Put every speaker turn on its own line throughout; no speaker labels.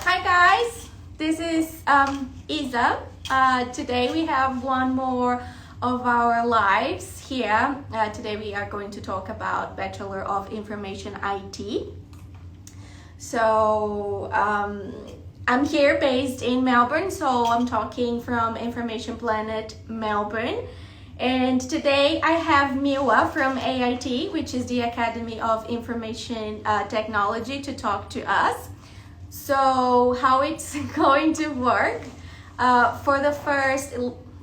Hi guys, this is Isa. Today we have one more of our lives here. Today we are going to talk about Bachelor of Information IT. So I'm here based in Melbourne, so I'm talking from Information Planet Melbourne. And today I have Miwa from AIT, which is the Academy of Information Technology, to talk to us. So how it's going to work for the first,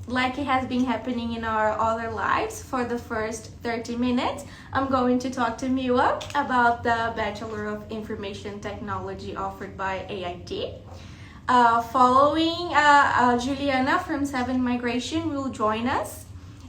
like it has been happening in our other lives, for the first 30 minutes, I'm going to talk to Miwa about the Bachelor of Information Technology offered by AIT. Following, Juliana from 7 Migration will join us.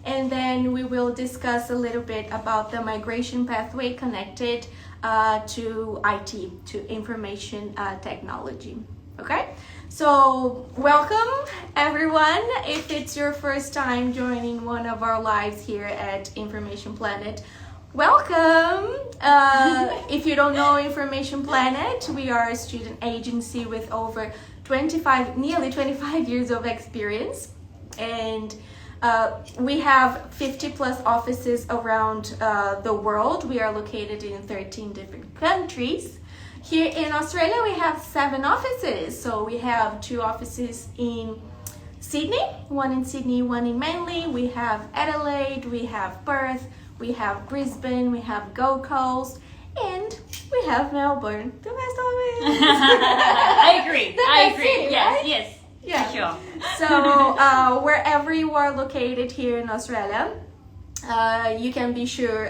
And then we will discuss a little bit about the migration pathway connected to IT, to information technology. Okay, so welcome everyone. If it's your first time joining one of our lives here at Information Planet, welcome. If you don't know Information Planet, we are a student agency with over nearly 25 years of experience, and we have 50 plus offices around the world. We are located in 13 different countries. Here in Australia, we have 7 offices. So we have 2 offices in Sydney, one in Sydney, one in Manly. We have Adelaide, we have Perth, we have Brisbane, we have Gold Coast, and we have Melbourne. The best office.
I agree.
City,
Yes,
right?
yes.
Yeah.
For sure.
So wherever you are located here in Australia, you can be sure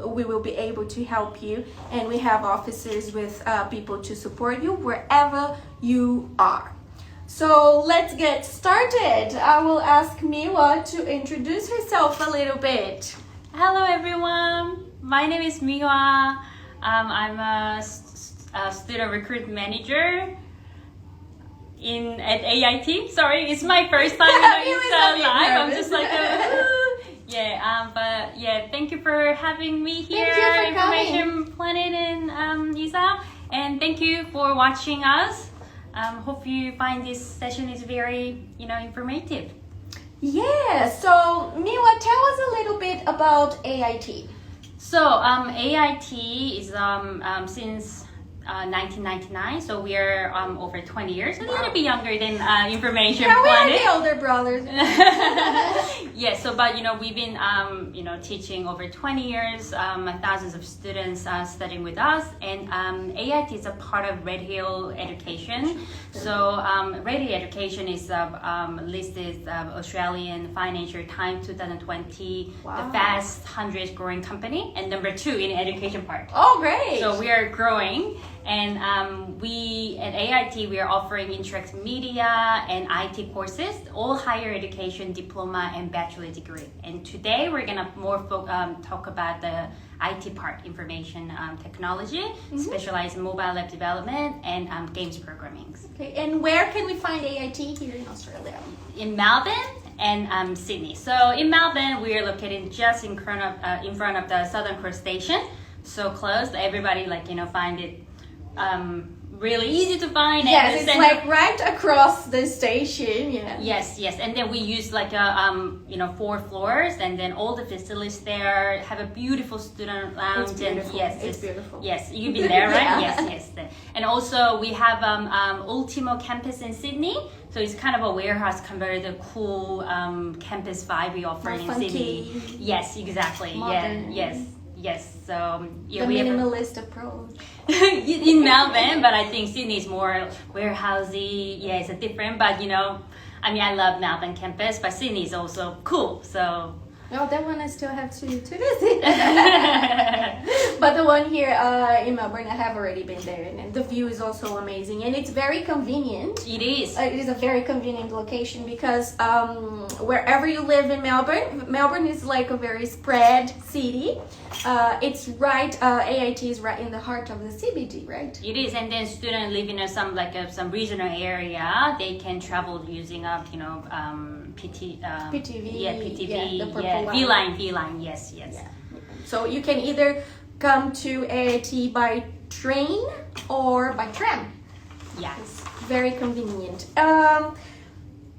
we will be able to help you, and we have offices with people to support you wherever you are. So let's get started. I will ask Miwa to introduce herself a little bit.
Hello, everyone. My name is Miwa. I'm a student recruit manager at AIT. Sorry, it's my first time live. I'm just like, but thank you for having me here.
Thank you for
Information Planet and Isa, and thank you for watching us. Hope you find this session is very, informative.
Yeah. So Miwa, tell us a little bit about AIT.
So AIT is since 1999, so we are over 20 years, a little bit younger than Information
Yeah, we are
Planet.
the older brothers.
Yes, but we've been teaching over 20 years, thousands of students studying with us, and AIT is a part of Red Hill Education. So Red Hill Education is listed Australian Financial Times 2020,
Wow.
the fast 100 growing company, and number 2 in education part.
Oh, great.
So we are growing, and we at AIT we are offering interactive media and IT courses, all higher education, diploma and bachelor degree. And today we're gonna more talk about the IT part, information technology, specialized in mobile app development and games programming.
Okay, and where can we find AIT here in Australia?
In Melbourne and Sydney. So in Melbourne, we are located just in front of the Southern Cross Station, so close. Everybody find it really easy to find.
Yes, it's like right across the station. Yeah.
Yes, and then we use 4 floors, and then all the facilities there have a beautiful student lounge.
It's beautiful.
And
It's beautiful.
Yes, you've been there, right?
Yeah.
Yes. And also we have Ultimo campus in Sydney, so it's kind of a warehouse converted to cool campus vibe we offer in
funky.
Sydney. Yes, exactly.
Modern.
Yeah. Yes. So
The minimalist approach.
in Melbourne, but I think Sydney is more warehousey. Yeah, it's a different, but I love Melbourne campus, but Sydney is also cool. So
Oh, that one I still have to visit. But the one here in Melbourne, I have already been there, and the view is also amazing, and it's very convenient.
it is.
It is a very convenient location because wherever you live in Melbourne is like a very spread city. It's right, AIT is right in the heart of the CBD, right?
It is, and then students living in some regional area, they can travel using PTV.
Yeah, the purple
line. V line. Yes.
Yeah. So you can either come to AIT by train or by tram.
Yeah.
It's very convenient.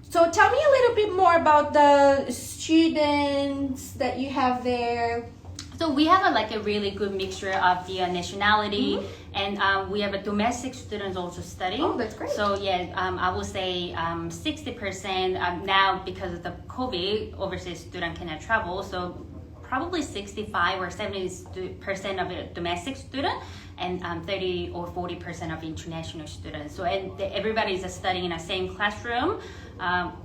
So tell me a little bit more about the students that you have there.
So we have a really good mixture of the nationality, and we have a domestic students also studying.
Oh, that's great.
So yeah, I will say 60% now because of the COVID, overseas student cannot travel. So probably 65 or 70% of a domestic student, and 30 or 40% of international students. So everybody is studying in the same classroom,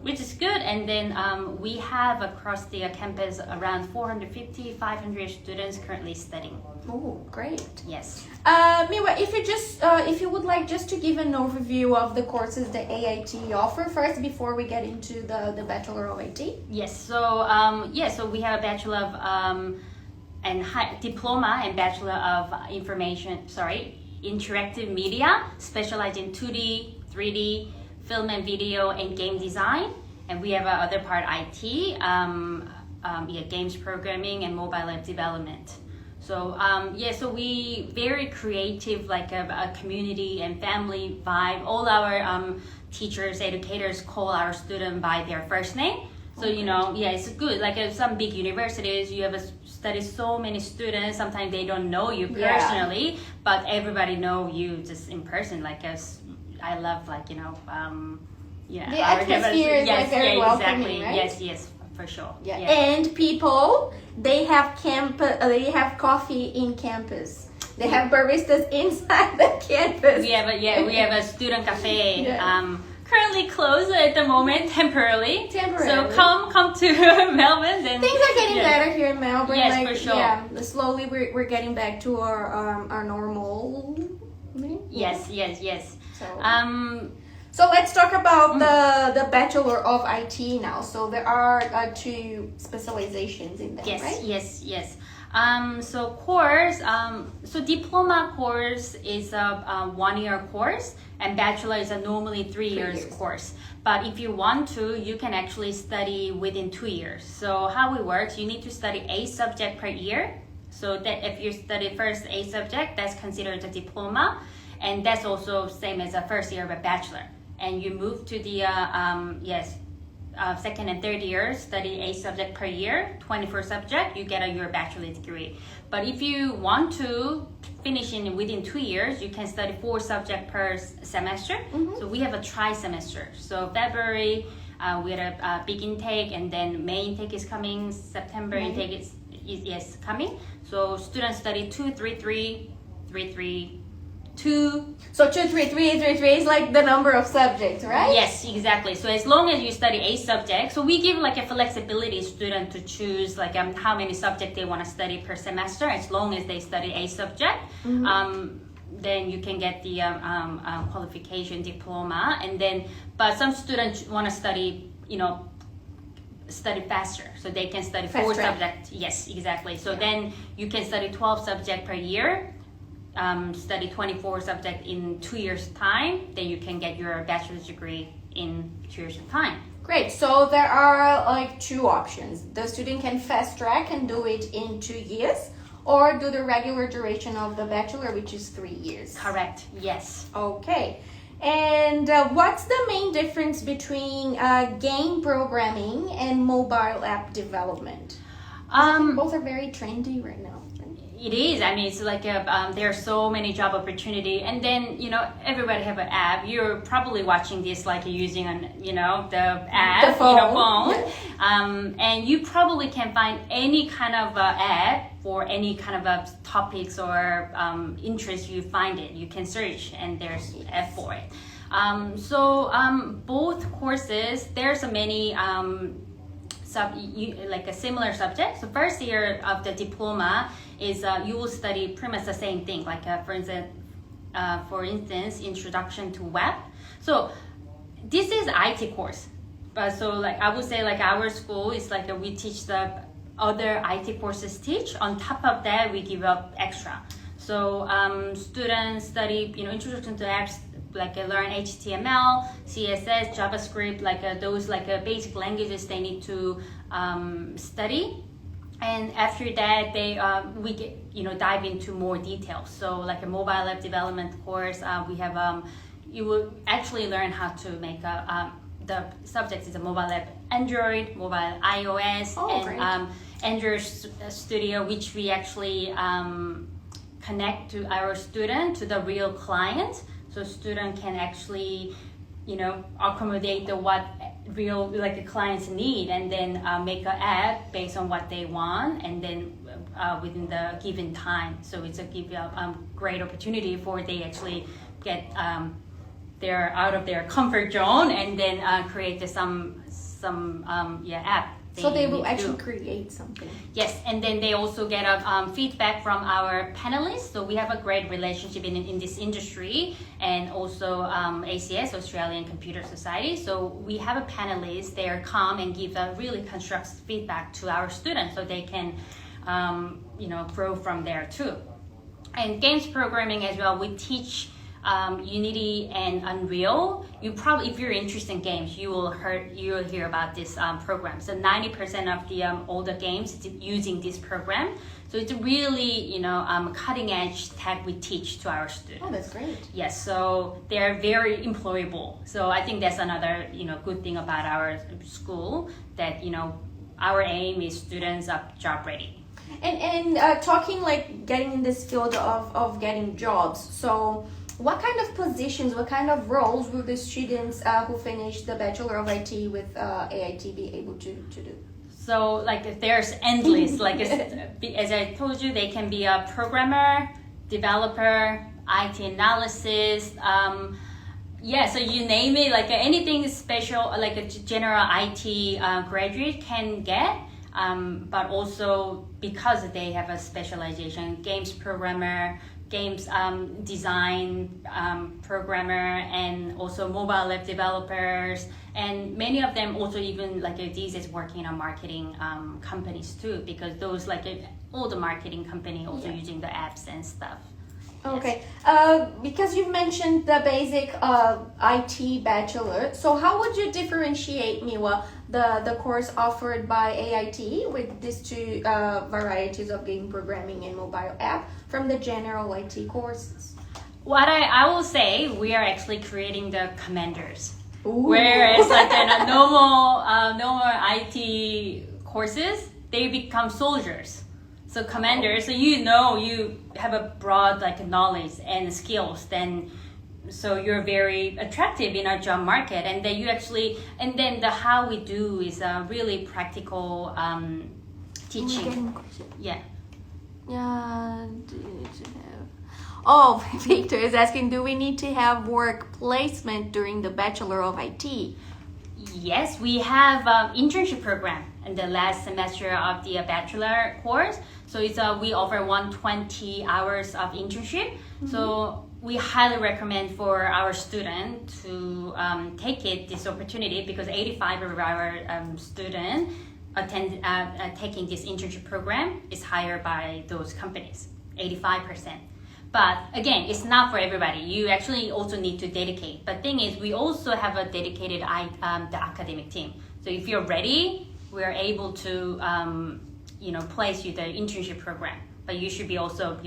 which is good. And then we have across the campus around 450, 500 students currently studying.
Oh, great.
Yes.
Miwa, if you would like just to give an overview of the courses that AIT offer first before we get into the Bachelor of IT.
Yes. So so we have a Bachelor of Diploma and Bachelor of Interactive Media, specialized in 2D, 3D, film and video, and game design. And we have other part IT, games programming and mobile app development. So so we very creative, like a community and family vibe. All our teachers, educators call our student by their first name. So it's good. Like some big universities, you have study so many students. Sometimes they don't know you personally, but everybody know you just in person. Like I love
the atmosphere is very welcoming, right?
Yes, for sure.
Yeah. And people, they have coffee in campus. They have baristas inside the campus.
We have a student cafe. Currently closed at the moment temporarily. So come to Melbourne. Then
things are getting better here in Melbourne.
Yes, for sure.
Yeah, slowly we're getting back to our normal.
Yes.
So let's talk about the Bachelor of IT now. So there are two specializations in that, right?
Yes. So diploma course is a 1-year course, and bachelor is a normally 3 years course. But if you want to, you can actually study within 2 years. So how it works, you need to study a subject per year. So that if you study first a subject, that's considered a diploma, and that's also same as a first year of a bachelor. And you move to the second and third year, study a subject per year, 24 subject, you get your bachelor's degree. But if you want to finish within 2 years, you can study 4 subjects per semester. So we have a tri-semester. So February, we had a big intake, and then May intake is coming, September intake is coming. So students study 2, 3, 3, 3, 3, 2.
So 2, 3, 3, 3, 3 is like the number of subjects, right?
Yes, exactly. So as long as you study a subject, so we give like a flexibility student to choose like how many subjects they want to study per semester. As long as they study a subject, then you can get the qualification diploma. And then, but some students want to study, study faster, so they can study 4 subjects. Yes, exactly. So then you can study 12 subjects per year. Study 24 subjects in 2 years' time, then you can get your bachelor's degree in 2 years' time.
Great. So there are like 2 options. The student can fast track and do it in 2 years, or do the regular duration of the bachelor, which is 3 years.
Correct. Yes.
Okay. And what's the main difference between game programming and mobile app development? Both are very trendy right now.
It is. I mean, it's like there are so many job opportunity, and then everybody have an app. You're probably watching this like using the app,
the phone.
And you probably can find any kind of app for any kind of topics or interest you find it. You can search, and there's app for it. Both courses, there's many. Like a similar subject. So first year of the diploma is you will study pretty much the same thing. Like for instance, introduction to web. So this is IT course, but so like I would say like our school is like we teach the other IT courses teach. On top of that, we give up extra. So students study introduction to apps. Like learn HTML, CSS, JavaScript, like those basic languages they need to study, and after that we get dive into more details. So like a mobile app development course, we have you will actually learn how to make the subject is a mobile app, Android, mobile iOS, and Android Studio, which we actually connect to our student, to the real client, so student can actually, accommodate what real the clients need, and then make an app based on what they want, and then within the given time. So it's a great opportunity for they actually get they're out of their comfort zone, and then create some app.
So they will actually create something.
Yes, and then they also get feedback from our panelists. So we have a great relationship in this industry, and also ACS, Australian Computer Society. So we have a panelist. They are come and give a really constructive feedback to our students, so they can grow from there too. And games programming as well, we teach Unity and Unreal. You probably, if you're interested in games, you will hear about this program. So 90% of the all the games is using this program. So it's really cutting edge tech we teach to our students.
Oh, that's great.
Yes, so they're very employable. So I think that's another good thing about our school, that our aim is students are job ready.
And talking getting in this field of getting jobs. So what kind of positions, what kind of roles will the students who finish the Bachelor of IT with AIT be able to do?
So there's endless, as I told you, they can be a programmer, developer, IT analysis, so you name it, anything special, like a general IT graduate can get, but also because they have a specialization, games programmer, games design programmer, and also mobile app developers, and many of them also even these is working on marketing companies too, because those all the marketing company also using the apps and stuff.
Okay, because you've mentioned the basic IT bachelor, so how would you differentiate, Miwa, the course offered by AIT with these two varieties of game programming and mobile app from the general IT courses?
What I will say, we are actually creating the commanders.
Ooh.
Whereas in a normal IT courses, they become soldiers. So commanders, so you have a broad knowledge and skills, so you're very attractive in our job market, and then the how we do is really practical teaching. Yeah.
Oh, Victor is asking, do we need to have work placement during the Bachelor of IT?
Yes, we have internship program in the last semester of the bachelor course. So it's we offer 120 hours of internship. Mm-hmm. So we highly recommend for our student to take this opportunity, because 85% of our students taking this internship program is hired by those companies, 85%. But again, it's not for everybody. You actually also need to dedicate. But thing is, we also have a dedicated the academic team. So if you're ready, we're able to place you the internship program. But you should be also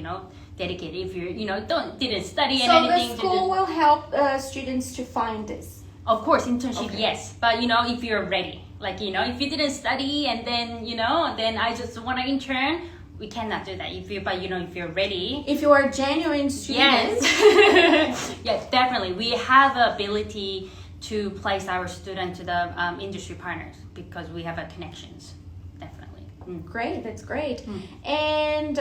dedicated. If you didn't study and anything.
So the school will help students to find this.
Of course, internship, yes. But if you're ready, if you didn't study and then then I just want to intern. We cannot do that if you're ready.
If you are a genuine student.
Yes. Yes, definitely. We have the ability to place our student to the industry partners, because we have connections. Definitely.
Great, that's great. And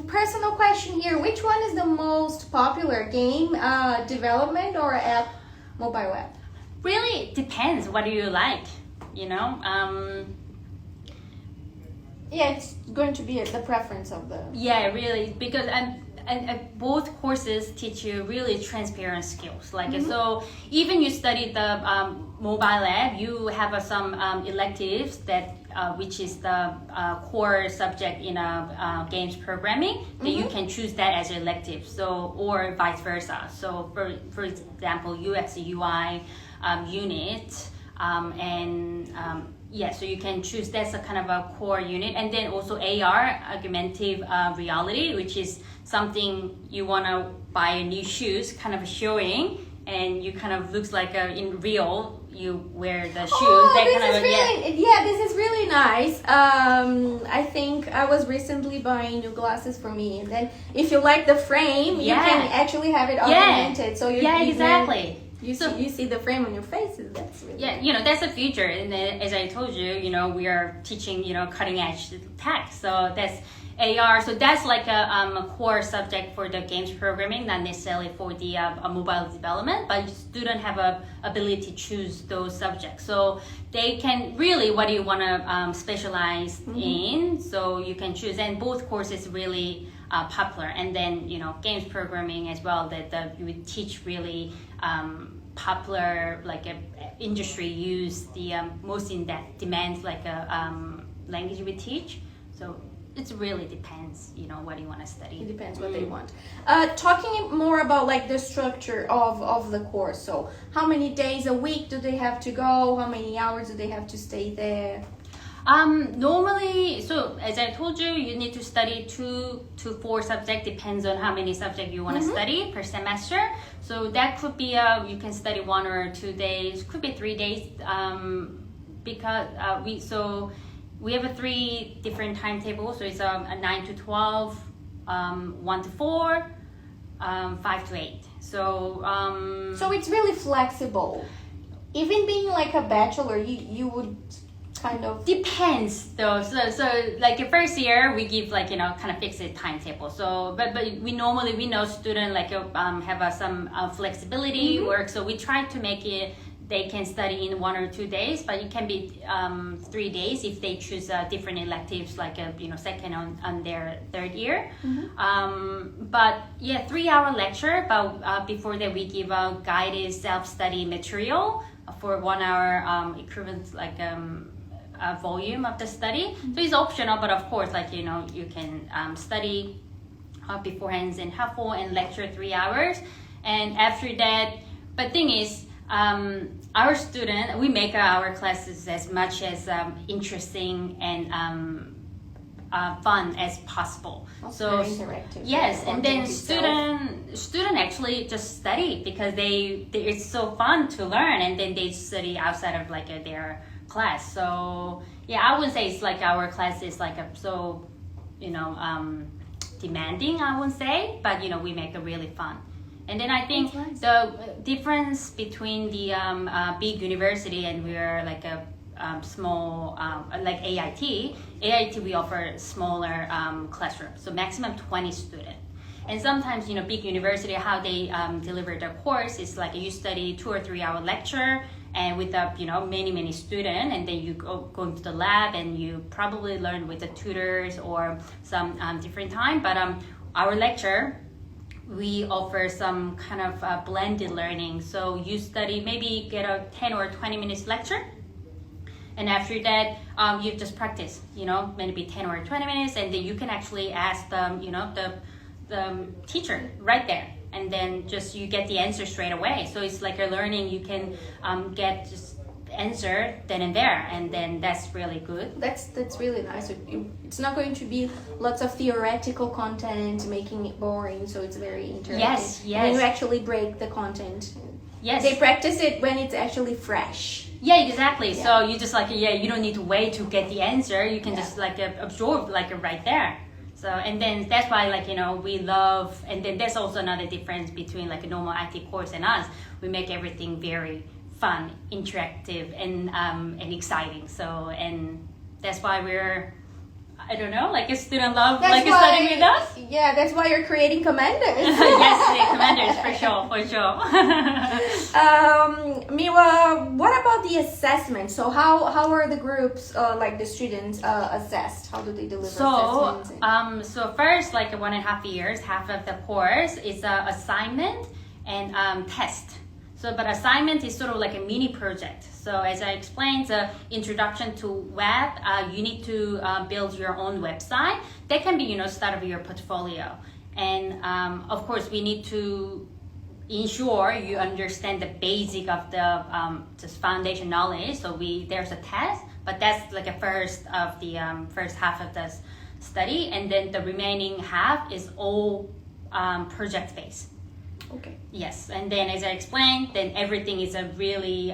personal question here: which one is the most popular, game development or app, mobile app?
Really depends. What do you like?
Yeah, it's going to be the preference of the...
Yeah, really, because and both courses teach you really transparent skills. So even you study the mobile app, you have some electives that which is the core subject in games programming, that you can choose that as your elective. So, or vice versa. So for example, UX UI unit so you can choose that's a kind of a core unit, and then also AR, augmented reality, which is something you want to buy new shoes, kind of showing, and you kind of looks like in real you wear the shoes.
Oh,
that
this
kind
is
of
really, this is really nice. I think I was recently buying new glasses for me, and then if you like the frame, you can actually have it augmented. So you
exactly.
You see the frame on your faces. That's really
nice. That's the future. And then, as I told you, we are teaching cutting edge tech. So that's AR. So that's like a core subject for the games programming, not necessarily for the mobile development, but students have a ability to choose those subjects. So they can really, what do you want to specialize in? So you can choose, and both courses really popular. And then games programming as well, that you would teach really popular industry use the most in that demands language we teach. So it really depends, what do you want to study.
It depends what they want. Talking more about the structure of the course. So how many days a week do they have to go? How many hours do they have to stay there?
Normally, so as I told you, you need to study 2 to 4 subjects, depends on how many subjects you want to study per semester. So that could be, you can study 1 or 2 days, could be 3 days, because we have 3 different timetables. So it's a 9 to 12, 1 to 4, 5 to 8. So
it's really flexible. Even being a bachelor, you would kind of
depends though. So your first year we give kind of fixed timetable. So but we know student have some flexibility work. So we try to make it they can study in 1 or 2 days, but it can be 3 days if they choose different electives second on their third year. But 3-hour lecture. But before that we give a guided self-study material for 1 hour equivalent volume of the study. So it's optional, but of course you can study beforehand and half full and lecture 3 hours. And after that, but thing is our student, we make our classes as much as interesting and fun as possible.
So interactive.
Yes, and then student actually just study because it's so fun to learn, and then they study outside of their class. So I wouldn't say it's our class is demanding, I wouldn't say, but we make it really fun. And then I think the difference between the big university and we are a small AIT we offer smaller classroom, so maximum 20 students. And sometimes big university, how they deliver their course is you study 2 or 3 hour lecture and with many students, and then you go into the lab and you probably learn with the tutors or some different time. But our lecture, we offer some kind of blended learning. So you study, maybe get a 10 or 20 minutes lecture, and after that you just practice maybe 10 or 20 minutes, and then you can actually ask the teacher right there, and then just you get the answer straight away. So it's a learning, you can get just answer then and there, and then that's really good.
That's really nice. It's not going to be lots of theoretical content making it boring, so it's very interactive.
Yes.
And you actually break the content.
Yes,
they practice it when it's actually fresh.
Yeah, exactly. Yeah. So you just you don't need to wait to get the answer. You can just absorb right there. So, and then that's why we love, and then there's also another difference between a normal IT course and us. We make everything very fun, interactive, and exciting. So, and that's why we're, I don't know, a student love studying with us.
Yeah, that's why you're creating commanders.
Yes, the commanders for sure.
Miwa, what about the assessment? So how are the groups, the students, assessed? How do they deliver assessments?
So first, 1.5 years, half of the course is assignment and test. So, but assignment is sort of a mini project. So as I explained, the introduction to web, you need to build your own website. That can be, start of your portfolio. And of course, we need to ensure you understand the basic of the just foundation knowledge. So there's a test, but that's a first of the first half of the study. And then the remaining half is all project based.
Okay.
Yes, and then as I explained, then everything is a really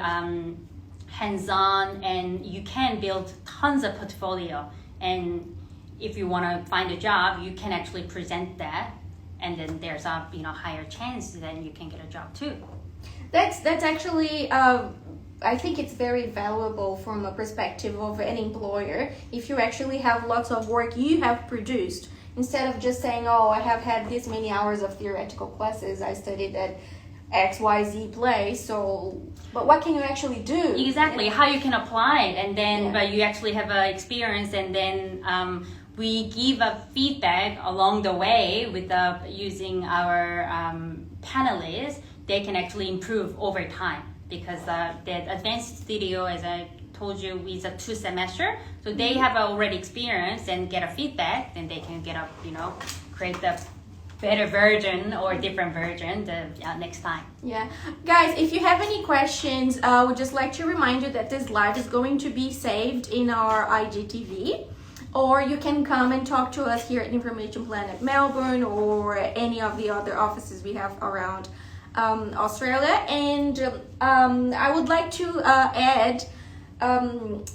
hands-on, and you can build tons of portfolio. And if you want to find a job, you can actually present that, and then there's a higher chance that you can get a job too.
That's actually I think it's very valuable from a perspective of an employer if you actually have lots of work you have produced, instead of just saying, oh, I have had this many hours of theoretical classes, I studied at XYZ place, so but what can you actually do?
Exactly, how you can apply it, and then
Yeah.
but you actually have a experience, and then we give a feedback along the way with using our panelists. They can actually improve over time, because the advanced studio, as I told you, is a 2 semester, so they have already experience and get a feedback, then they can get create the better version or different version the next time.
Yeah, guys, if you have any questions, I would just like to remind you that this live is going to be saved in our IGTV, or you can come and talk to us here at Information Planet Melbourne or any of the other offices we have around Australia. And I would like to add,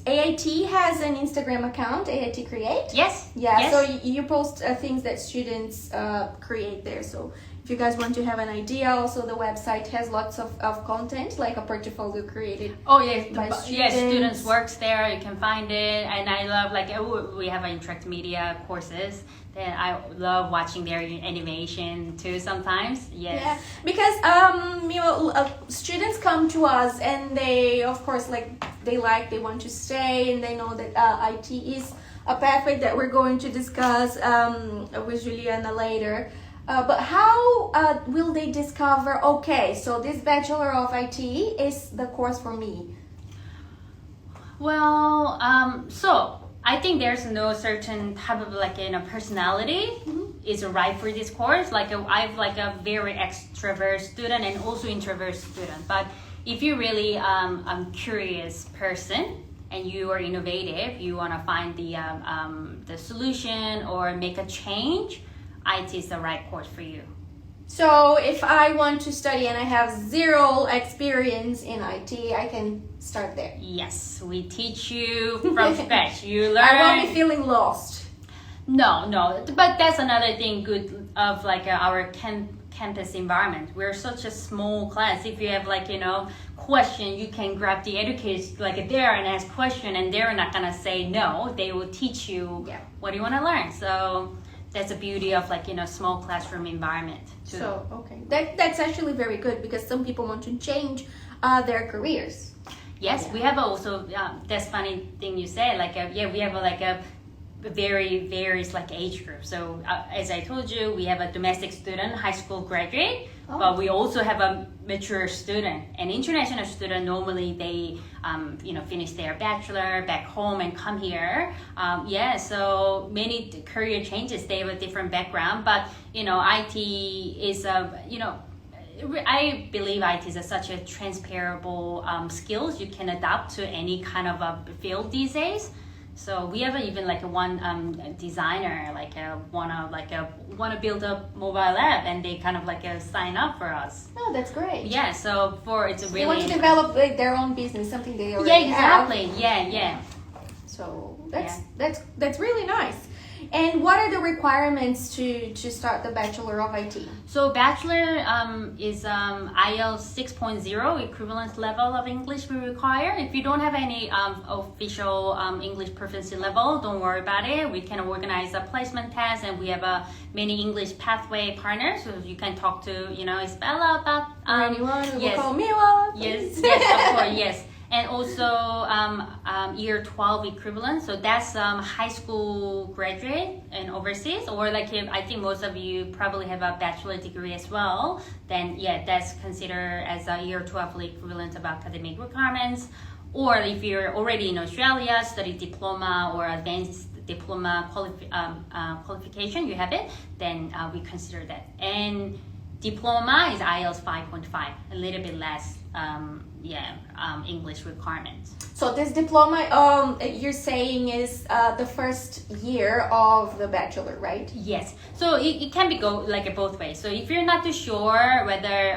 AIT has an Instagram account, AIT Create.
Yes.
Yeah,
Yes.
so you post things that students create there. So if you guys want to have an idea, also the website has lots of content, like a portfolio created.
Oh yes,
by
yes,
students.
students works there. You can find it, and I love we have interactive media courses. Then I love watching their animation too sometimes. Yes.
Yeah, because students come to us and they, of course, they want to stay, and they know that IT is a pathway that we're going to discuss with Juliana later. But how will they discover, okay, so this Bachelor of IT is the course for me?
Well, so I think there's no certain type of personality is right for this course. I've a very extrovert student and also introvert student. But if you're really curious person and you are innovative, you want to find the solution or make a change, IT is the right course for you.
So if I want to study and I have zero experience in IT, I can start there.
Yes, we teach you from scratch. You learn.
I won't be feeling lost.
No, but that's another thing good of our campus environment. We're such a small class. If you have question, you can grab the educators there and ask question, and they're not gonna say no. They will teach you what you want to learn. So that's the beauty of small classroom environment too.
So okay, that's actually very good, because some people want to change their careers.
Yes, we have also that's funny thing you say. We have a very various age group. So as I told you, we have a domestic student, high school graduate, but we also have a mature student. An international student, normally they finish their bachelor back home and come here. So many career changes. They have a different background, but IT is I believe IT is such a transferable skills you can adapt to any kind of a field these days. So we have even one designer wanna build a mobile app, and they kind of sign up for us.
Oh, that's great.
Yeah, so it's really
They want to develop their own business, something they already
exactly.
have.
Yeah.
So that's really nice. And what are the requirements to start the Bachelor of IT?
So Bachelor is IELTS 6.0 equivalent level of English we require. If you don't have any official English proficiency level, don't worry about it. We can organize a placement test, and we have many English pathway partners, so you can talk to Isabella about
anyone who will call Miwa.
Yes, of course, yes. And also year 12 equivalent, so that's high school graduate and overseas, or I think most of you probably have a bachelor degree as well, then that's considered as a year 12 equivalent of academic requirements. Or if you're already in Australia, study diploma or advanced diploma qualification, you have it, then we consider that. And diploma is IELTS 5.5, a little bit less, English requirements.
So this diploma, you're saying is the first year of the bachelor, right?
Yes. So it can be go like both ways. So if you're not too sure whether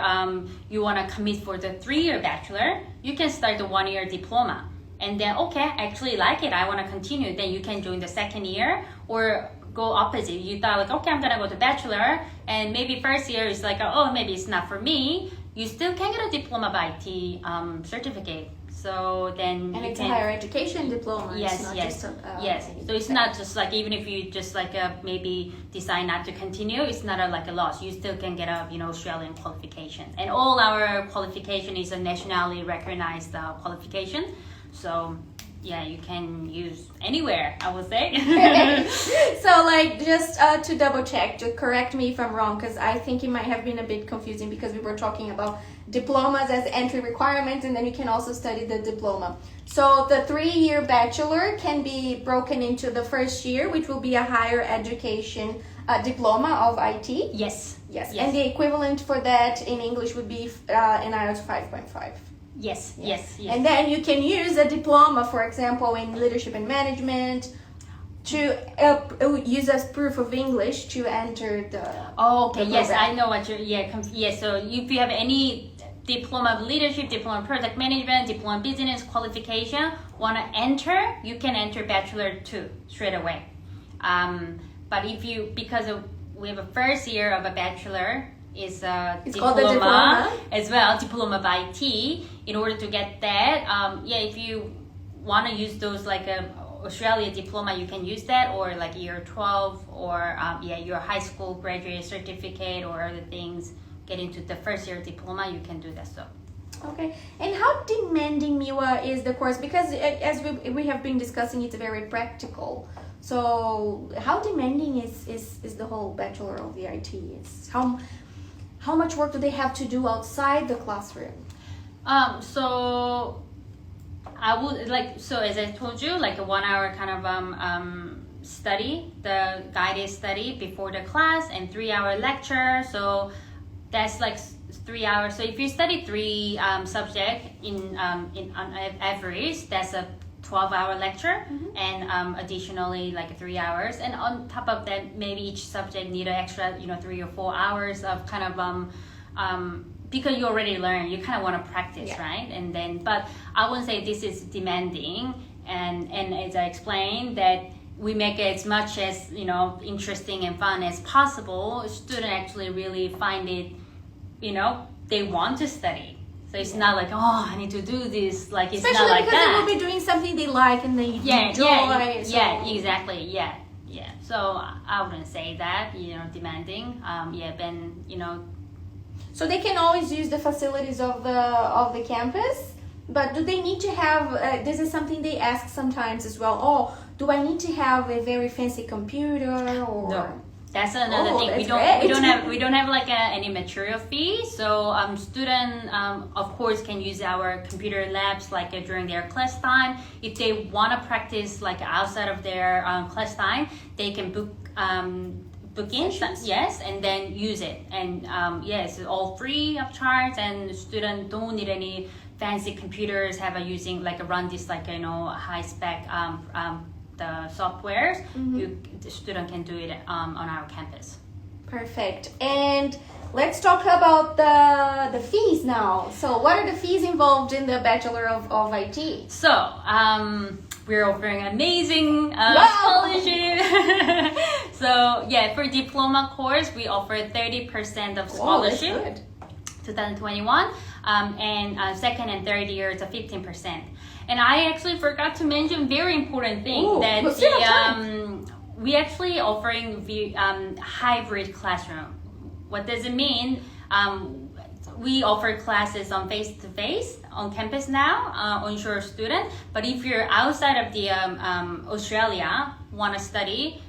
you want to commit for the 3-year bachelor, you can start the 1-year diploma. And then, okay, I actually like it, I want to continue. Then you can join the 2nd year, or go opposite. You thought like, okay, I'm going to go to bachelor, and maybe first year is like, oh, maybe it's not for me. You still can get a Diploma of IT certificate. So then
and
you
it's
can,
a higher education diploma.
Yes,
it's not
yes,
just
yes. So it's not just like, even if you just like maybe decide not to continue, it's not like a loss. You still can get a Australian qualification, and all our qualification is a nationally recognized qualification. So yeah, you can use anywhere, I would say.
So like, just to double check, to correct me if I'm wrong, because I think it might have been a bit confusing, because we were talking about diplomas as entry requirements, and then you can also study the diploma. So the 3-year bachelor can be broken into the first year, which will be a higher education diploma of IT.
Yes.
Yes. And the equivalent for that in English would be an IELTS 5.5.
Yes, yes, yes.
And then you can use a diploma, for example, in leadership and management, to use as proof of English to enter the.
Oh, okay.
The
Yes,
program.
I know what you're. Yeah. So if you have any diploma of leadership, diploma of product management, diploma of business qualification, want to enter, you can enter Bachelor 2 straight away. But if you, we have a first year of a bachelor, is a
It's called the diploma
as well, Diploma of IT. In order to get that, if you want to use those like Australia diploma, you can use that, or like year 12, or your high school graduate certificate, or other things. Get into the first year diploma, you can do that. So.
Okay, and how demanding, Miwa, is the course? Because as we have been discussing, it's very practical. So how demanding is the whole Bachelor of the IT? How much work do they have to do outside the classroom?
So I would as I told you, like a 1 hour kind of study, the guided study before the class, and 3-hour lecture. So that's like 3 hours. So if you study 3 subject in on average, that's a 12-hour lecture, and additionally like 3 hours, and on top of that, maybe each subject need an extra 3 or 4 hours of kind of because you already learned, you kind of want to practice, right? And then, but I wouldn't say this is demanding, and as I explained, that we make it as much as interesting and fun as possible. Students actually really find it, they want to study. So it's not like, oh, I need to do this. Like, it's
especially
not like
because
that.
they will be doing something they like and they enjoy.
Yeah, exactly. Yeah. So I wouldn't say that, demanding.
So they can always use the facilities of the campus, but do they need to have? This is something they ask sometimes as well. Oh, do I need to have a very fancy computer or?
No. That's another thing. We don't have like any material fee. So student of course can use our computer labs like during their class time. If they want to practice like outside of their class time, they can book in, yes, and then use it. And yes, it's all free of charge, and students don't need any fancy computers. Using like run this like high spec the softwares. The student can do it on our campus.
Perfect. And let's talk about the fees now. So what are the fees involved in the Bachelor of IT?
So we're offering amazing scholarship. So yeah, for diploma course, we offer 30% of scholarship.
Wow, that's good.
2021, and second and third year it's a 15%. And I actually forgot to mention very important thing that we actually offering hybrid classroom. What does it mean? We offer classes on face-to-face on campus now, onshore student. But if you're outside of the Australia, want to study,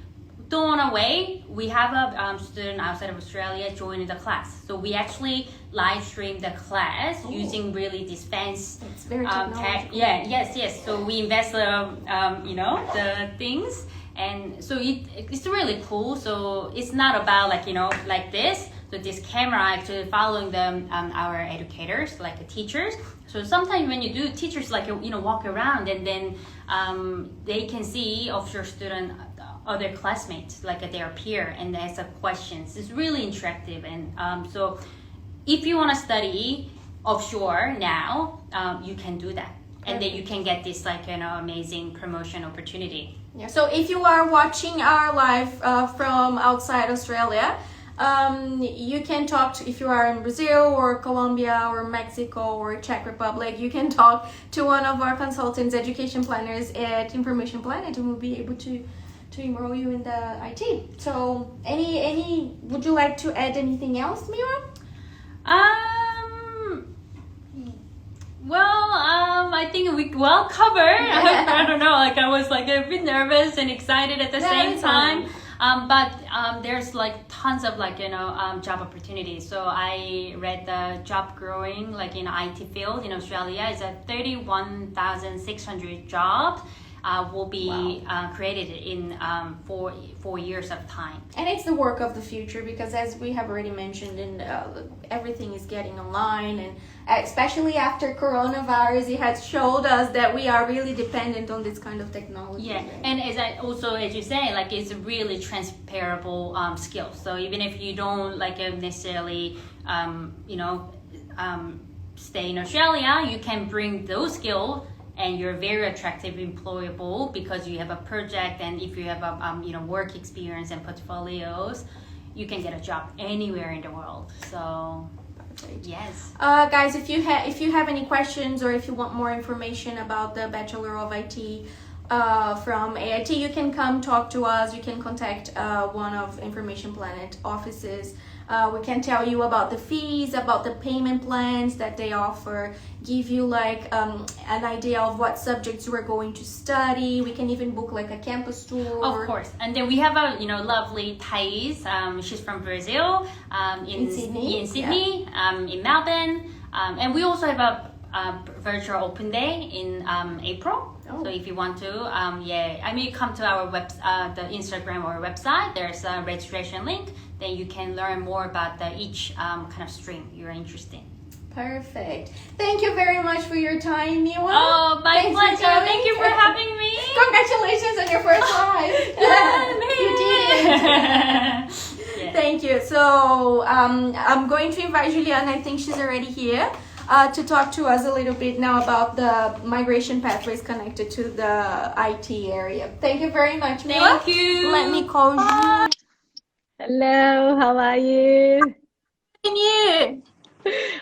don't want to wait, we have a student outside of Australia joining the class. So we actually live stream the class using really this fancy.
It's very technological.
Yes. So we invest the things, and so it's really cool. So it's not about like like this. So So this camera actually following them, our educators, like the teachers. So sometimes when you do, teachers like walk around and then they can see offshore student, other classmates, like their peer, and ask questions. It's really interactive, and so if you want to study offshore now, you can do that, and then you can get this amazing promotion opportunity.
Yeah. So if you are watching our live from outside Australia, you can talk to, if you are in Brazil or Colombia or Mexico or Czech Republic, you can talk to one of our consultants, education planners at Information Planet, and we'll be able to enroll you in the IT. So would you like to add anything else, Mira?
I think we well covered. I don't know, I was a bit nervous and excited at the same time. But there's tons of job opportunities. So I read the job growing in IT field in Australia is at 31,600 jobs will be created in 4 years of time.
And it's the work of the future, because as we have already mentioned, everything is getting online, and especially after coronavirus, it has showed us that we are really dependent on this kind of technology.
Yeah, and as you say, it's a really transferable skill. So even if you don't necessarily stay in Australia, you can bring those skills, and you're very attractive, employable, because you have a project, and if you have a work experience and portfolios, you can get a job anywhere in the world. So yes.
Guys, if you have any questions, or if you want more information about the Bachelor of IT from AIT, you can come talk to us. You can contact one of Information Planet offices. We can tell you about the fees, about the payment plans that they offer, give you an idea of what subjects we're going to study. We can even book a campus tour.
Of course. And then we have a lovely Thais. She's from Brazil, in Sydney, in Melbourne, and we also have a virtual open day in April. So if you want to, come to our the Instagram or website. There's a registration link. Then you can learn more about each kind of stream you're interested in.
Perfect. Thank you very much for your time, Miwa.
Oh, my pleasure. Thank you for having me.
Congratulations on your first live. You did it. Thank you. So I'm going to invite Juliana. I think she's already here. To talk to us a little bit now about the migration pathways connected to the IT area. Thank you very much, Mila.
Thank you.
Let me call you.
Hello, how are you?
And you?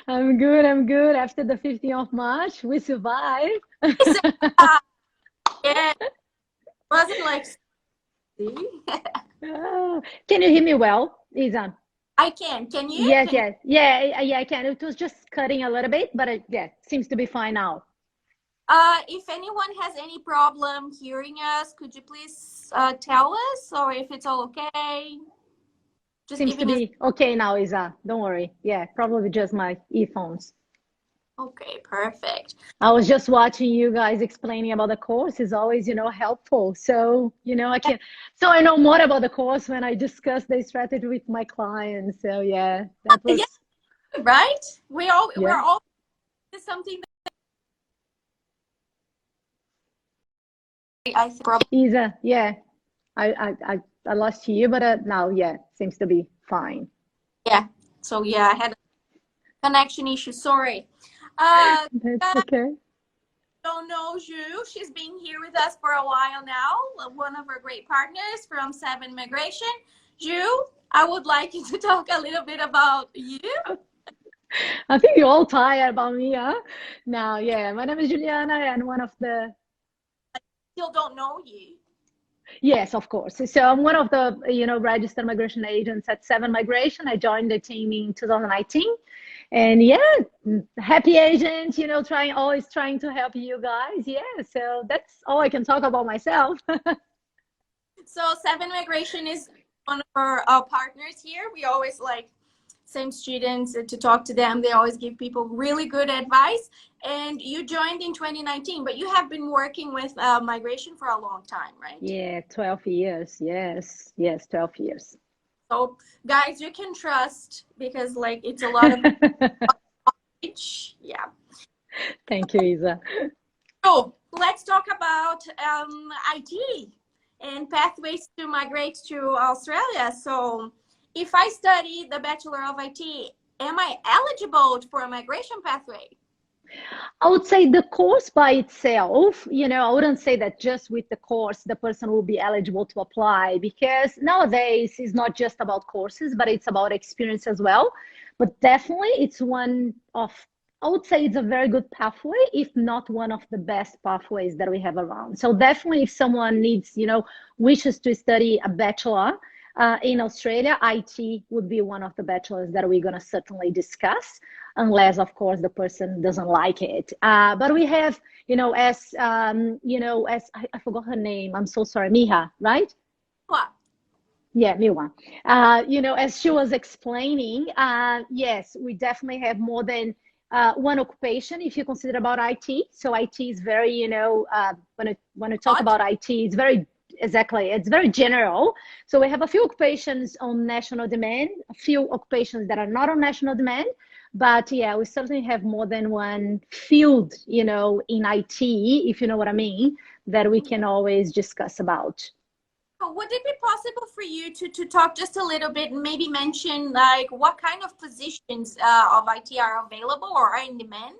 I'm good. After the 15th of March, we survived.
Yeah. Wasn't
Can you hear me well, Izan?
I can. Can you?
Yes. Yeah, I can. It was just cutting a little bit, but seems to be fine now.
If anyone has any problem hearing us, could you please tell us, or if it's all okay? Just
seems to be okay now, Izan. Don't worry. Yeah, probably just my earphones.
Okay, perfect.
I was just watching you guys explaining about the course. Is always, helpful. So, I know more about the course when I discuss the strategy with my clients. So yeah, that was
right. We're all something that I think probably
Isa, yeah. I lost you, but now seems to be fine.
Yeah. So I had a connection issue. Sorry.
That's okay.
Don't know Ju. She's been here with us for a while now. One of our great partners from 7 Migration. Ju, I would like you to talk a little bit about you.
I think you're all tired about me, huh? Now, my name is Juliana, and one of the...
I still don't know you.
Yes, of course. So I'm one of the, registered migration agents at 7 Migration. I joined the team in 2019. And happy agent, always trying to help you guys. So that's all I can talk about myself.
So 7 Migration is one of our partners here. We always same students to talk to them. They always give people really good advice. And you joined in 2019, but you have been working with migration for a long time, right?
Yeah, 12 years. Yes, 12 years.
So guys, you can trust because like it's a lot of knowledge. Yeah.
Thank you, Isa.
So let's talk about IT and pathways to migrate to Australia. So if I study the Bachelor of IT, am I eligible for a migration pathway?
I would say the course by itself, I wouldn't say that just with the course, the person will be eligible to apply, because nowadays it's not just about courses, but it's about experience as well. But definitely it's one of, I would say it's a very good pathway, if not one of the best pathways that we have around. So definitely if someone needs, wishes to study a bachelor, in Australia, IT would be one of the bachelors that we're going to certainly discuss, unless, of course, the person doesn't like it. But we have, as I forgot her name. I'm so sorry, Miha, right?
What?
Yeah, Miwa. As she was explaining, yes, we definitely have more than one occupation if you consider about IT. So IT is very, when I talk
What?
about IT, it's very, exactly, it's very general. So we have a few occupations on national demand, a few occupations that are not on national demand. But yeah, we certainly have more than one field, in IT, if you know what I mean, that we can always discuss about.
Would it be possible for you to talk just a little bit and maybe mention like what kind of positions of IT are available or are in demand?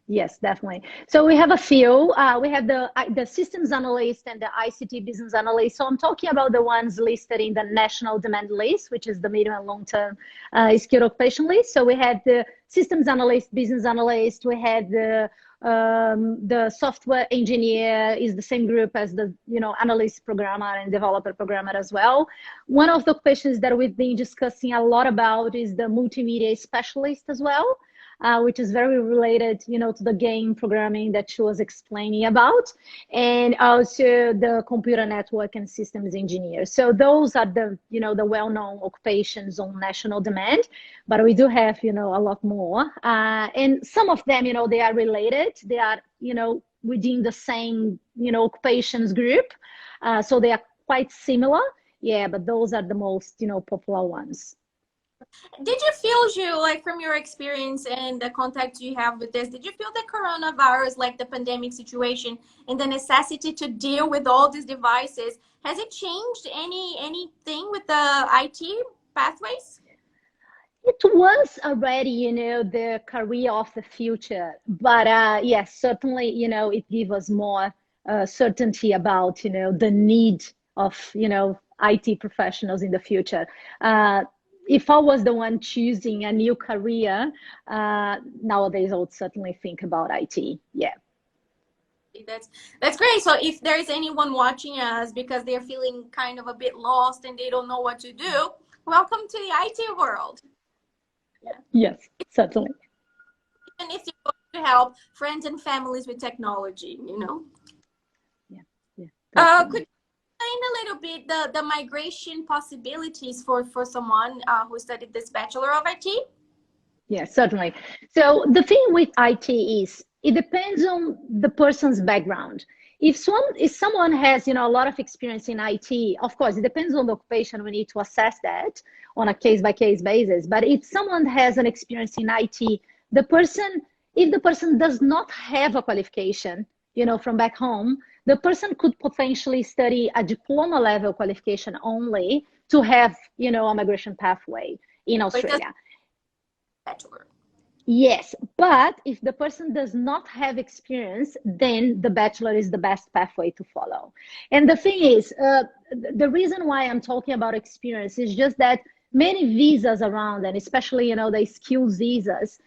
Yes, definitely. So we have a few. We have the systems analyst and the ICT business analyst. So I'm talking about the ones listed in the national demand list, which is the medium and long-term skilled occupation list. So we had the systems analyst, business analyst. We had the software engineer is the same group as the analyst programmer and developer programmer as well. One of the questions that we've been discussing a lot about is the multimedia specialist as well. Which is very related, to the game programming that she was explaining about, and also the computer network and systems engineer. So those are the, the well-known occupations on national demand, but we do have, a lot more. And some of them, they are related. They are, within the same, occupations group. So they are quite similar. Yeah, but those are the most, popular ones.
Did you feel, you like from your experience and the contacts you have with this, did you feel the coronavirus, like the pandemic situation and the necessity to deal with all these devices, has it changed anything with the IT pathways?
It was already, the career of the future, but yes, certainly, it gave us more certainty about, the need of, IT professionals in the future. If I was the one choosing a new career, nowadays I would certainly think about IT. Yeah.
That's great. So if there is anyone watching us because they're feeling kind of a bit lost and they don't know what to do, welcome to the IT world.
Yeah. Yes, certainly.
And if you want to help friends and families with technology,
Yeah, yeah.
Could explain a little bit the migration possibilities for someone who studied this Bachelor of IT?
Yeah, certainly. So the thing with IT is it depends on the person's background. If someone has, a lot of experience in IT, of course, it depends on the occupation. We need to assess that on a case-by-case basis. But if someone has an experience in IT, if the person does not have a qualification, from back home, the person could potentially study a diploma level qualification only to have, a migration pathway in Australia.
Bachelor.
Yes, but if the person does not have experience, then the bachelor is the best pathway to follow. And the thing is, the reason why I'm talking about experience is just that many visas around, and especially, the skills visas,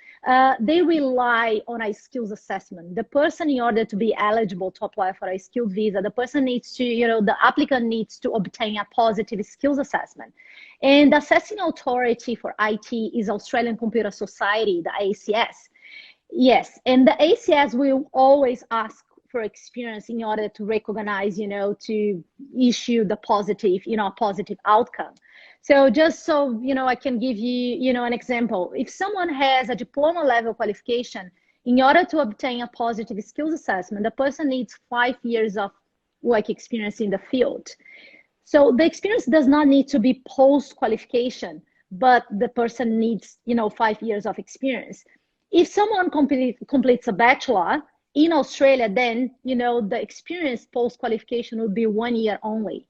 they rely on a skills assessment. The person, in order to be eligible to apply for a skilled visa, the person needs to, the applicant needs to obtain a positive skills assessment. And the assessing authority for IT is Australian Computer Society, the ACS. Yes, and the ACS will always ask for experience in order to recognize, to issue the positive, positive outcome. So just so, I can give you, an example. If someone has a diploma level qualification, in order to obtain a positive skills assessment, the person needs 5 years of work experience in the field. So the experience does not need to be post-qualification, but the person needs, 5 years of experience. If someone completes a bachelor in Australia, then, the experience post-qualification would be 1 year only.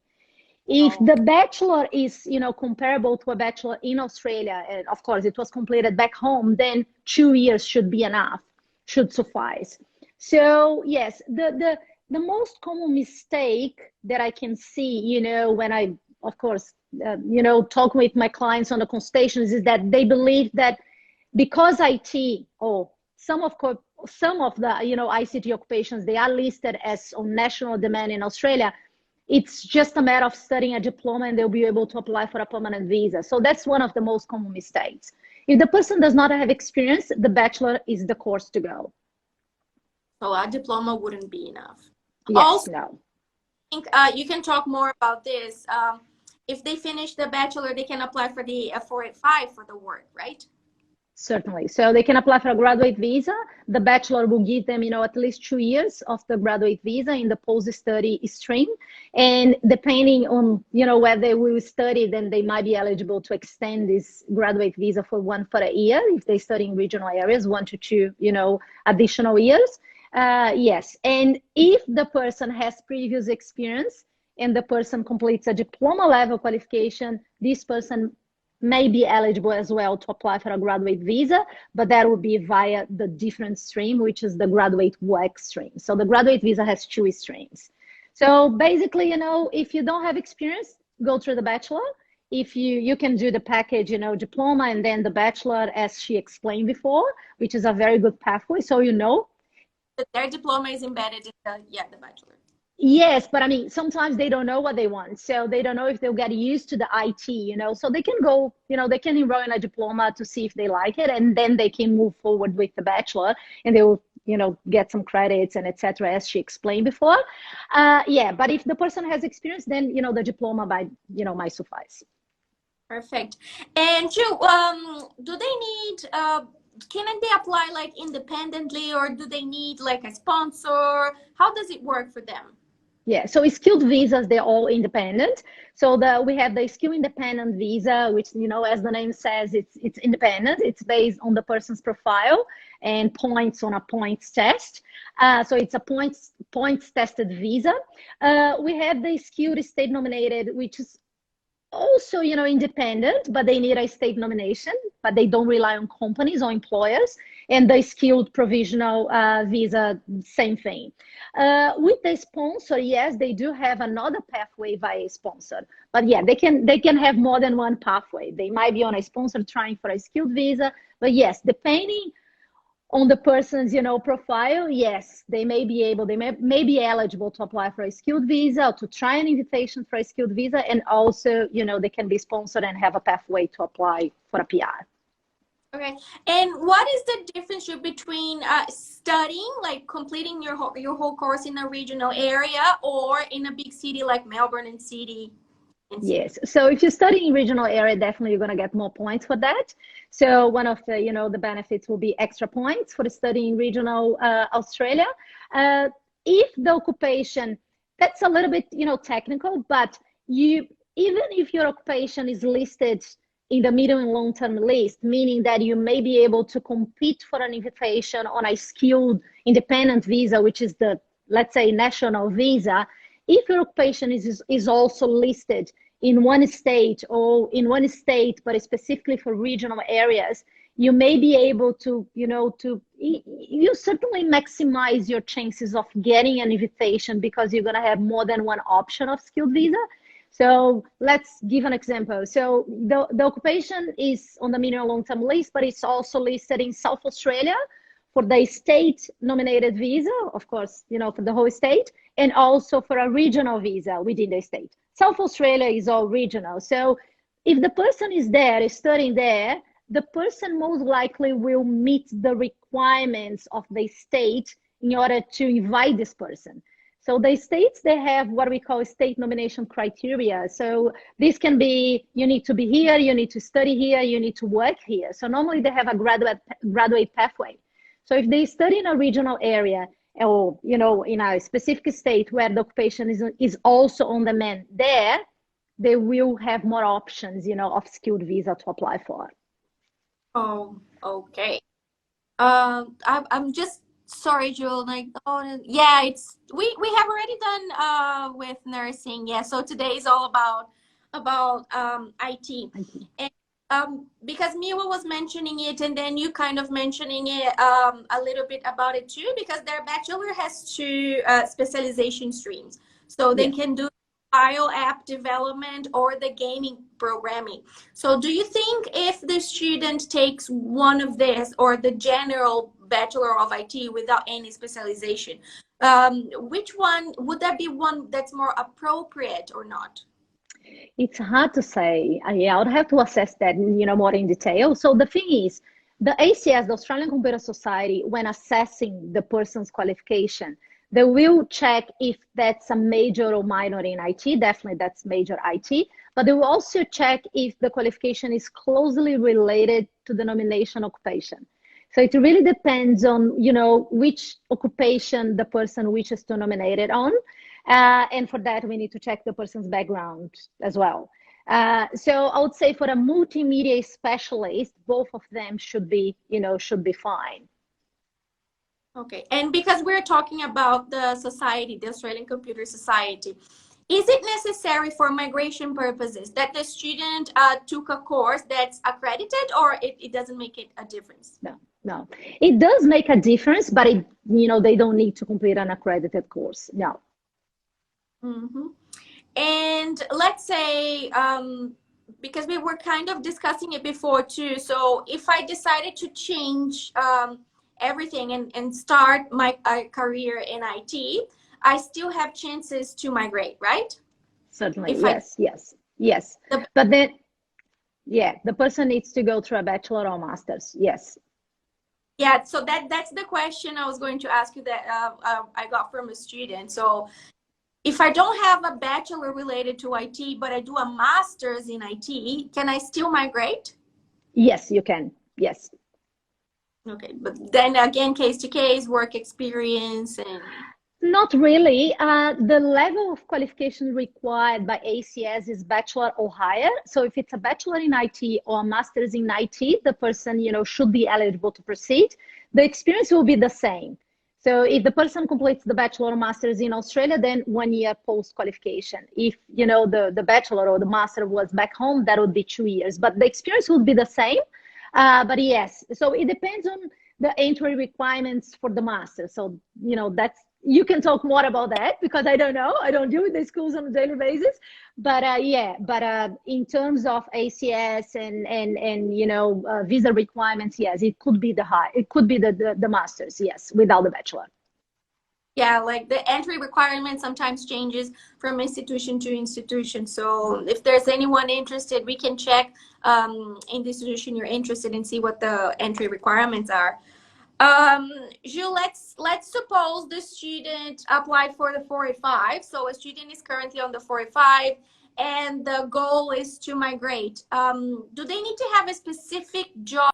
If the bachelor is, comparable to a bachelor in Australia, and of course it was completed back home, then 2 years should be enough, should suffice. So yes, the most common mistake that I can see, when I, of course, talk with my clients on the consultations is that they believe that because IT or some of the, ICT occupations, they are listed as on national demand in Australia, it's just a matter of studying a diploma and they'll be able to apply for a permanent visa. So that's one of the most common mistakes. If the person does not have experience, the bachelor is the course to go.
So a diploma wouldn't be enough.
Yes,
also,
no.
I think you can talk more about this. If they finish the bachelor, they can apply for the 485 for the work, right?
Certainly. So they can apply for a graduate visa. The bachelor will give them, at least 2 years of the graduate visa in the post-study stream. And depending on, where they will study, then they might be eligible to extend this graduate visa for a year if they study in regional areas, 1 to 2, additional years. Yes. And if the person has previous experience and the person completes a diploma level qualification, this person may be eligible as well to apply for a graduate visa, but that would be via the different stream, which is the graduate work stream. So the graduate visa has 2 streams. So basically, if you don't have experience, go through the bachelor. If you can do the package, diploma and then the bachelor, as she explained before, which is a very good pathway. So,
their diploma is embedded in the bachelor.
Yes, but I mean, sometimes they don't know what they want. So they don't know if they'll get used to the IT, so they can go, they can enroll in a diploma to see if they like it, and then they can move forward with the bachelor and they will, get some credits and etc. as she explained before. Yeah, but if the person has experience, then, the diploma might suffice.
Perfect. And Ju, do they need, can they apply like independently, or do they need like a sponsor? How does it work for them?
Yeah, so skilled visas, they're all independent. So we have the skill independent visa, which, as the name says, it's independent. It's based on the person's profile and points on a points test. So it's a points tested visa. We have the skilled state nominated, which is also, independent, but they need a state nomination, but they don't rely on companies or employers. And the skilled provisional visa, same thing. With the sponsor, yes, they do have another pathway via sponsor. But yeah, they can have more than one pathway. They might be on a sponsor trying for a skilled visa. But yes, depending on the person's, profile, yes, they may be eligible to apply for a skilled visa or to try an invitation for a skilled visa. And also, they can be sponsored and have a pathway to apply for a PR.
Okay. And what is the difference between studying, like completing your whole course in a regional area or in a big city like Melbourne and Sydney?
Yes. So if you study in regional area, definitely you're going to get more points for that. So one of the, the benefits will be extra points for studying regional Australia. If the occupation, that's a little bit, technical, but even if your occupation is listed in the medium and long-term list, meaning that you may be able to compete for an invitation on a skilled independent visa, which is the, let's say, national visa. If your occupation is also listed in one state but specifically for regional areas, you may be able to, you certainly maximize your chances of getting an invitation because you're going to have more than one option of skilled visa. So let's give an example. So the occupation is on the medium long-term list, but it's also listed in South Australia for the state nominated visa, of course, for the whole state, and also for a regional visa within the state. South Australia is all regional. So if the person is studying there, the person most likely will meet the requirements of the state in order to invite this person. So the states, they have what we call state nomination criteria. So this can be, you need to be here, you need to study here, you need to work here. So normally they have a graduate pathway. So if they study in a regional area or, in a specific state where the occupation is also on demand there, they will have more options, of skilled visa to apply for.
Oh, okay. I'm just sorry, Jewel. Like, oh, yeah, we have already done with nursing. Yeah, so today is all about IT,
IT.
and because Miwa was mentioning it, and then you kind of mentioning it a little bit about it too, because their bachelor has two specialization streams, so they
Yes.
can do mobile app development or the gaming programming. So do you think if the student takes one of this or the general Bachelor of IT without any specialization, which one would that be one that's more appropriate or not?
It's hard to say. Yeah, I would have to assess that, more in detail. So the thing is, the ACS, the Australian Computer Society, when assessing the person's qualification, they will check if that's a major or minor in IT. Definitely, that's major IT. But they will also check if the qualification is closely related to the nomination occupation. So it really depends on, which occupation the person wishes to nominate it on. And for that, we need to check the person's background as well. So I would say for a multimedia specialist, both of them should be fine.
Okay, and because we're talking about the society, the Australian Computer Society, is it necessary for migration purposes that the student took a course that's accredited, or it doesn't make it a difference?
No. It does make a difference, but they don't need to complete an accredited course. No.
Mm-hmm. And let's say, because we were kind of discussing it before too, so if I decided to change everything and start my career in IT, I still have chances to migrate, right?
Certainly,
If
yes.
the,
But then, yeah, the person needs to go through a bachelor or master's. Yes.
yeah, so that's the question I was going to ask you that I got from a student. So if I don't have a bachelor related to IT, but I do a master's in IT, can I still migrate?
Yes, you can. Yes.
Okay, but then again, case to case, work experience and.
Not really. The level of qualification required by ACS is bachelor or higher. So if it's a bachelor in IT or a master's in IT, the person, should be eligible to proceed. The experience will be the same. So if the person completes the bachelor or master's in Australia, then 1 year post qualification. If, the bachelor or the master was back home, that would be 2 years. But the experience would be the same. But yes, so it depends on the entry requirements for the master. So, you can talk more about that because I don't know. I don't deal with the schools on a daily basis. But in terms of ACS and visa requirements, yes, it could be the masters, yes, without the bachelor.
Yeah, like the entry requirement sometimes changes from institution to institution. So if there's anyone interested, we can check in the institution you're interested in, see what the entry requirements are. Jules, let's suppose the student applied for the 485. So a student is currently on the 485 and the goal is to migrate. Do they need to have a specific job?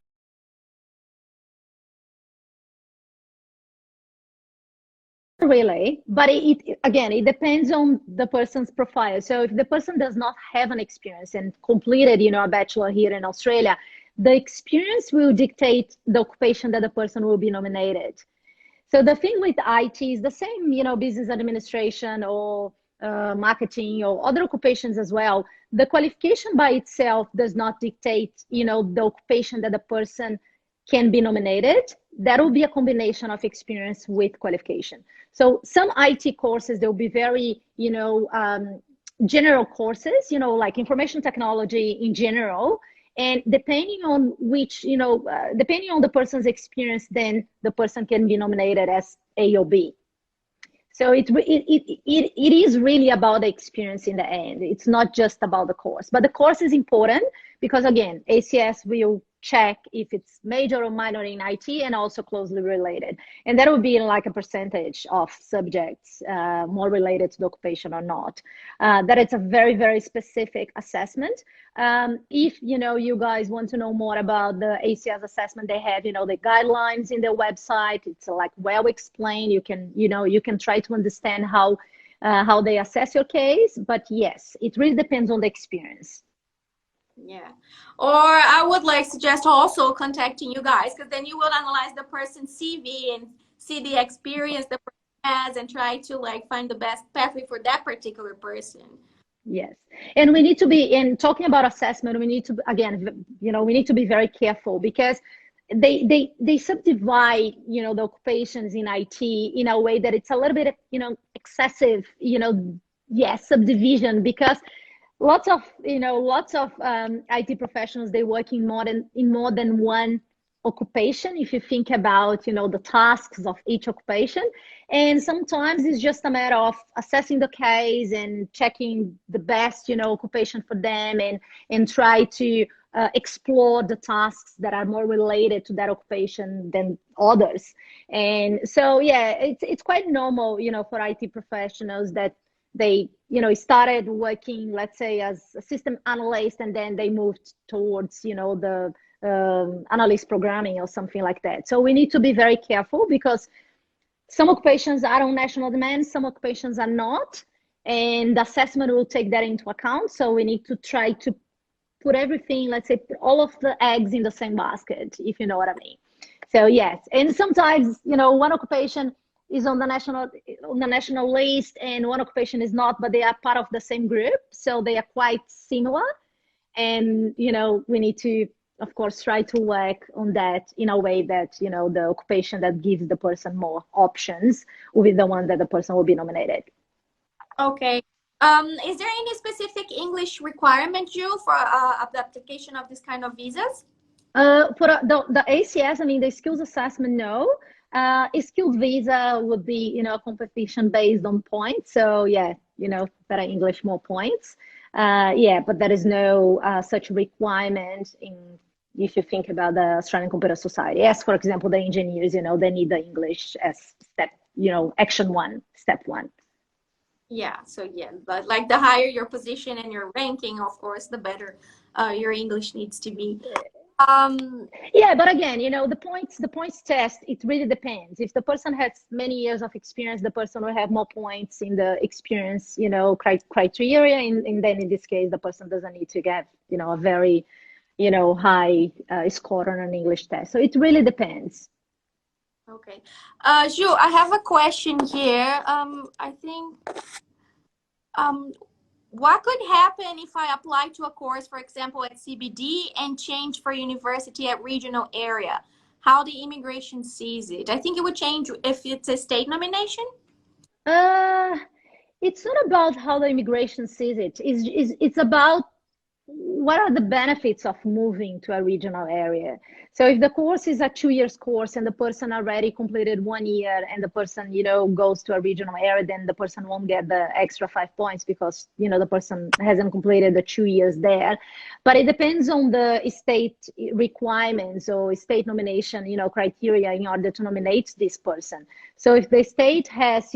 Really, but it depends on the person's profile. So if the person does not have an experience and completed, a bachelor here in Australia, the experience will dictate the occupation that the person will be nominated. So the thing with IT is the same, business administration or marketing or other occupations as well. The qualification by itself does not dictate, the occupation that the person can be nominated. That will be a combination of experience with qualification. So some IT courses, they'll be very, general courses, like information technology in general. And depending on which, depending on the person's experience, then the person can be nominated as A or B. So it is really about the experience in the end. It's not just about the course, but the course is important because again, ACS will check if it's major or minor in IT and also closely related. And that would be like a percentage of subjects more related to the occupation or not. That it's a very, very specific assessment. If, you guys want to know more about the ACS assessment, they have, the guidelines in their website. It's like well explained. You can try to understand how how they assess your case. But yes, it really depends on the experience.
Yeah. Or I would like suggest also contacting you guys, because then you will analyze the person's CV and see the experience the person has and try to like find the best pathway for that particular person.
Yes. And we need to be, in talking about assessment, we need to, again, we need to be very careful, because they subdivide, the occupations in IT in a way that it's a little bit, excessive, yes, subdivision, because lots of IT professionals, they work in more than one occupation, if you think about the tasks of each occupation. And sometimes it's just a matter of assessing the case and checking the best occupation for them, and try to explore the tasks that are more related to that occupation than others. And so yeah, it's quite normal for IT professionals that they started working, let's say, as a system analyst, and then they moved towards the analyst programming or something like that. So we need to be very careful, because some occupations are on national demand, some occupations are not, and the assessment will take that into account. So we need to try to put everything, let's say, put all of the eggs in the same basket, if you know what I mean. So yes, and sometimes one occupation is on the national list and one occupation is not, but they are part of the same group, so they are quite similar. And we need to, of course, try to work on that in a way that the occupation that gives the person more options will be the one that the person will be nominated.
Okay. Is there any specific English requirement, Jill, for the application of this kind of visas?
For the ACS, I mean, the skills assessment, no. A skilled visa would be, a competition based on points. So yeah, better English, more points. Yeah, but there is no such requirement if you think about the Australian Computer Society. As for example, the engineers, they need the English as step, step one.
Yeah, so yeah, but like the higher your position and your ranking, of course, the better your English needs to be.
Yeah, but again, the points test, it really depends. If the person has many years of experience, the person will have more points in the experience, criteria. And then in this case, the person doesn't need to get, a very, high score on an English test. So it really depends.
Okay. Ju, I have a question here. I think, what could happen if I apply to a course, for example, at CBD and change for university at regional area? How the immigration sees it? I think it would change if it's a state nomination.
It's not about how the immigration sees it. It's about what are the benefits of moving to a regional area. So if the course is a 2 years course and the person already completed 1 year and the person, goes to a regional area, then the person won't get the extra 5 points because, the person hasn't completed the 2 years there. But it depends on the state requirements or state nomination, criteria in order to nominate this person. So if the state has,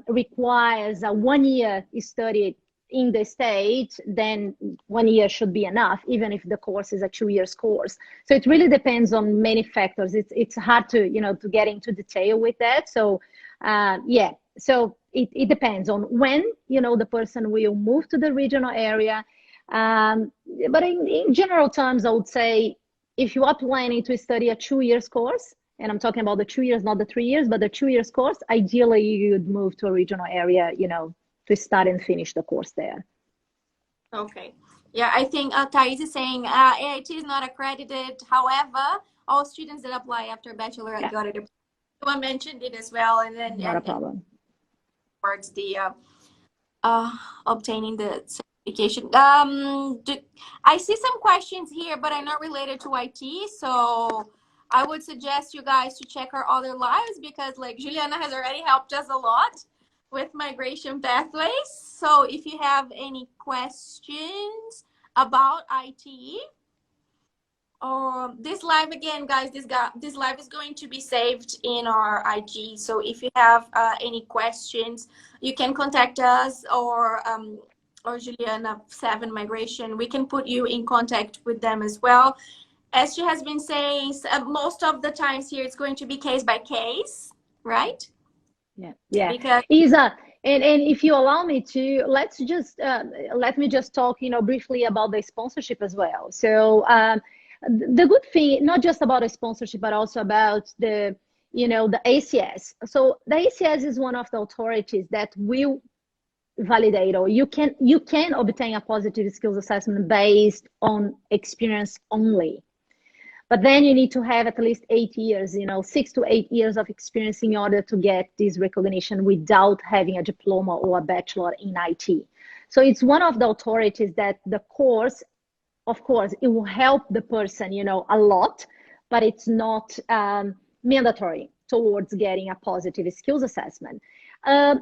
requires a 1 year study in the state, then 1 year should be enough, even if the course is a 2 years course. So it really depends on many factors. It's hard to, to get into detail with that. So yeah, so it depends on when, the person will move to the regional area. But in general terms, I would say if you are planning to study a 2 years course, and I'm talking about the 2 years, not the 3 years, but the 2 years course, ideally you'd move to a regional area, to start and finish the course there.
Okay. Yeah, I think Thais is saying AIT is not accredited. However, all students that apply after bachelor got it. Someone mentioned it as well, and then
not a problem.
Towards the obtaining the certification. I see some questions here, but are not related to IT. So I would suggest you guys to check our other lives, because like Juliana has already helped us a lot with migration pathways. So if you have any questions about IT, this live again, guys, this live is going to be saved in our IG. So if you have any questions, you can contact us or Juliana 7 Migration. We can put you in contact with them as well. As she has been saying, most of the times here it's going to be case by case, right?
Yeah.
Because
And if you allow me to, let me just talk, briefly about the sponsorship as well. So the good thing, not just about the sponsorship, but also about the ACS. So the ACS is one of the authorities that will validate, or you can obtain a positive skills assessment based on experience only. But then you need to have at least 8 years, 6 to 8 years of experience in order to get this recognition without having a diploma or a bachelor in IT. So it's one of the authorities that the course, of course, it will help the person, a lot, but it's not mandatory towards getting a positive skills assessment.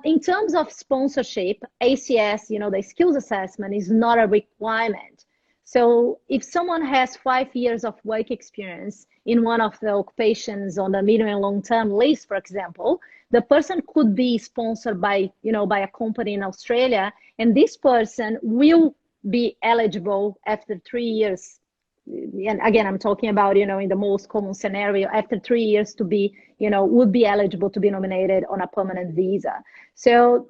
In terms of sponsorship, ACS, the skills assessment is not a requirement. So if someone has 5 years of work experience in one of the occupations on the medium and long-term list, for example, the person could be sponsored by a company in Australia, and this person will be eligible after 3 years. And again, I'm talking about, in the most common scenario, after 3 years to be, would be eligible to be nominated on a permanent visa. So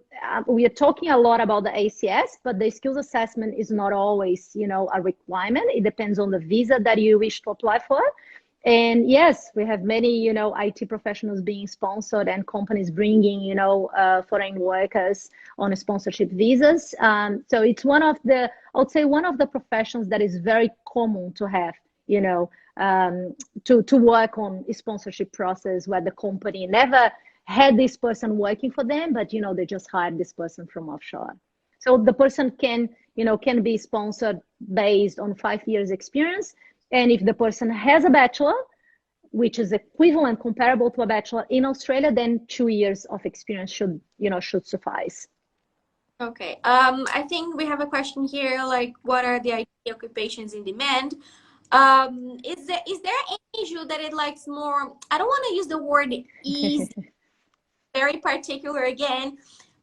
we are talking a lot about the ACS, but the skills assessment is not always, a requirement. It depends on the visa that you wish to apply for. And yes, we have many, IT professionals being sponsored and companies bringing, foreign workers on sponsorship visas. So it's one of the, I would say, one of the professions that is very common to have, to work on a sponsorship process where the company never had this person working for them, but, they just hired this person from offshore. So the person can be sponsored based on 5 years experience. And if the person has a bachelor, which is equivalent, comparable to a bachelor in Australia, then 2 years of experience should suffice.
Okay. I think we have a question here, like, what are the IT occupations in demand? Is there any issue that it likes more? I don't want to use the word easy, very particular again,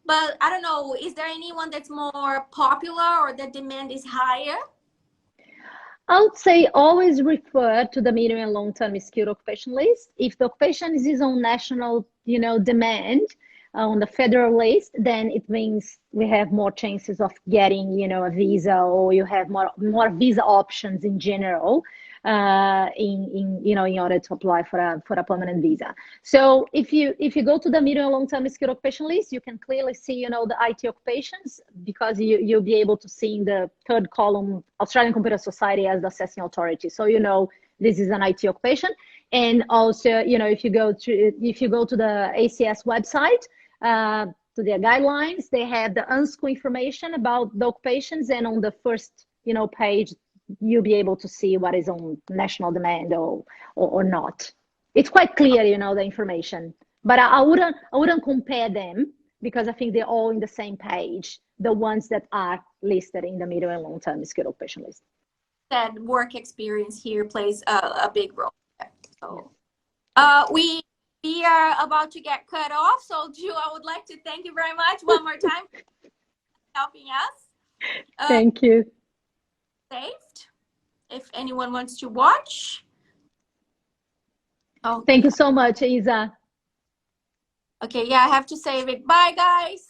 but I don't know. Is there anyone that's more popular or the demand is higher?
I would say always refer to the medium and long-term skilled occupation list. If the occupation is on national, demand on the federal list, then it means we have more chances of getting, a visa, or you have more visa options in general in order to apply for a permanent visa. So if you go to the medium and long-term skilled occupation list, you can clearly see, the IT occupations, because you'll be able to see in the third column Australian Computer Society as the assessing authority. So this is an IT occupation. And also, if you go to the ACS website, to their guidelines, they have the unschool information about the occupations, and on the first page you'll be able to see what is on national demand or not. It's quite clear, the information, but I wouldn't compare them, because I think they're all in the same page, the ones that are listed in the medium and long-term skilled occupation list.
That work experience here plays a big role. So we are about to get cut off. So Ju, I would like to thank you very much one more time for helping us.
Thank you.
Saved. If anyone wants to watch. Oh,
thank you so much, Isa.
Okay, yeah, I have to save it. Bye, guys.